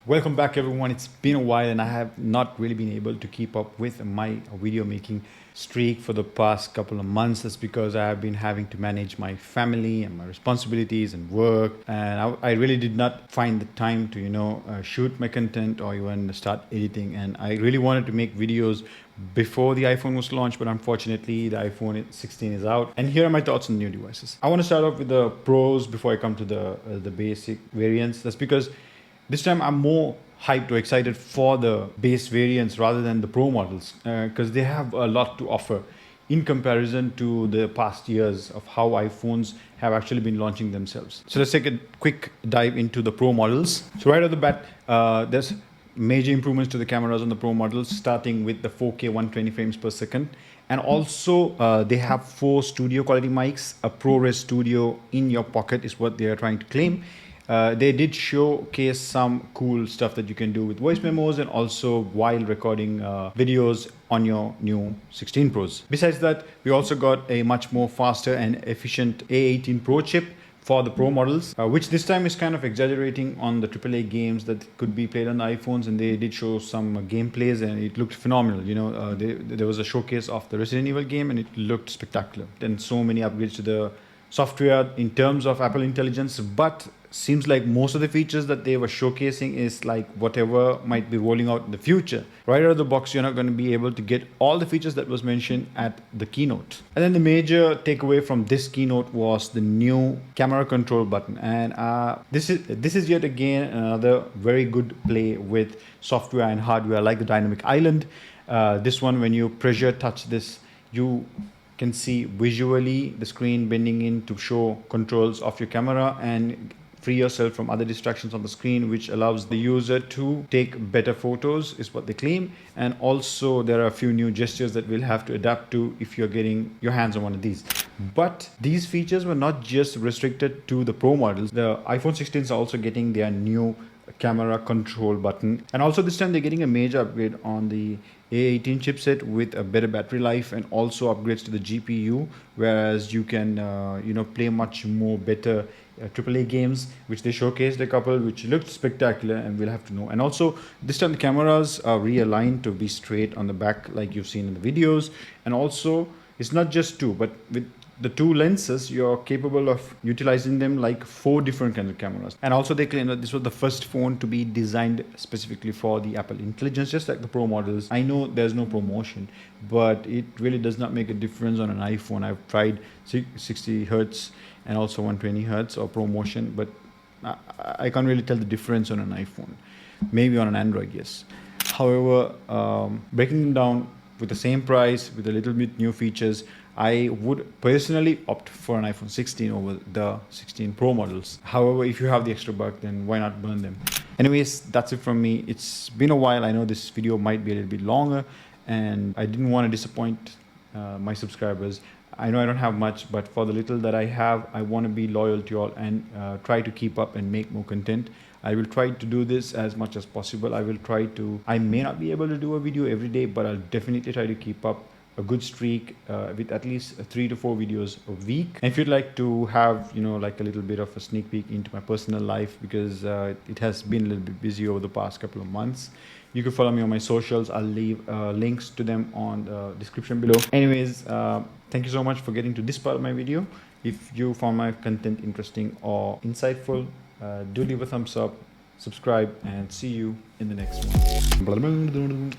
Welcome back everyone. It's been a while and I have not really been able to keep up with my video making streak for the past couple of months. That's because I have been having to manage my family and my responsibilities and work, and I really did not find the time to shoot my content or even start editing. And I really wanted to make videos before the iPhone was launched, but unfortunately the iPhone 16 is out. And here are my thoughts on new devices. I want to start off with the pros before I come to the basic variants. That's because this time I'm more hyped or excited for the base variants rather than the pro models, because they have a lot to offer in comparison to the past years of how iPhones have actually been launching themselves. So let's take a quick dive into the pro models. So right off the bat, there's major improvements to the cameras on the pro models, starting with the 4K 120 frames per second. And also they have 4 studio quality mics. A ProRes studio in your pocket is what they are trying to claim. They did showcase some cool stuff that you can do with voice memos and also while recording videos on your new 16 Pros. Besides that, we also got a much more faster and efficient A18 Pro chip for the Pro models, which this time is kind of exaggerating on the AAA games that could be played on the iPhones, and they did show some gameplays and it looked phenomenal. There was a showcase of the Resident Evil game and it looked spectacular. And so many upgrades to the software in terms of Apple Intelligence, but seems like most of the features that they were showcasing is like whatever might be rolling out in the future. Right out of the box, you're not going to be able to get all the features that was mentioned at the keynote. And then the major takeaway from this keynote was the new camera control button. And this is yet again another very good play with software and hardware, like the dynamic island. This one, when you pressure touch this, you can see visually the screen bending in to show controls of your camera and free yourself from other distractions on the screen, which allows the user to take better photos, is what they claim. And also there are a few new gestures that we'll have to adapt to if you're getting your hands on one of these. But these features were not just restricted to the Pro models. The iPhone 16s are also getting their new camera control button, and also this time they're getting a major upgrade on the A18 chipset with a better battery life and also upgrades to the GPU, whereas you can play much more better AAA games, which they showcased a couple which looked spectacular, and we'll have to know. And also this time the cameras are realigned to be straight on the back like you've seen in the videos. And also it's not just 2, but with the 2 lenses, you're capable of utilizing them like 4 different kinds of cameras. And also they claim that this was the first phone to be designed specifically for the Apple Intelligence, just like the Pro models. I know there's no promotion, but it really does not make a difference on an iPhone. I've tried 60 Hertz and also 120 Hertz or ProMotion, but I can't really tell the difference on an iPhone. Maybe on an Android, yes. However, breaking them down with the same price, with a little bit new features, I would personally opt for an iPhone 16 over the 16 Pro models. However, if you have the extra buck, then why not burn them? Anyways, that's it from me. It's been a while. I know this video might be a little bit longer, and I didn't want to disappoint my subscribers. I know I don't have much, but for the little that I have, I want to be loyal to you all and try to keep up and make more content. I will try to do this as much as possible. I may not be able to do a video every day, but I'll definitely try to keep up a good streak with at least 3 to 4 videos a week. And if you'd like to have like a little bit of a sneak peek into my personal life, because it has been a little bit busy over the past couple of months, you can follow me on my socials. I'll leave links to them on the description below. Anyways, thank you so much for getting to this part of my video. If you found my content interesting or insightful, do leave a thumbs up, subscribe, and see you in the next one.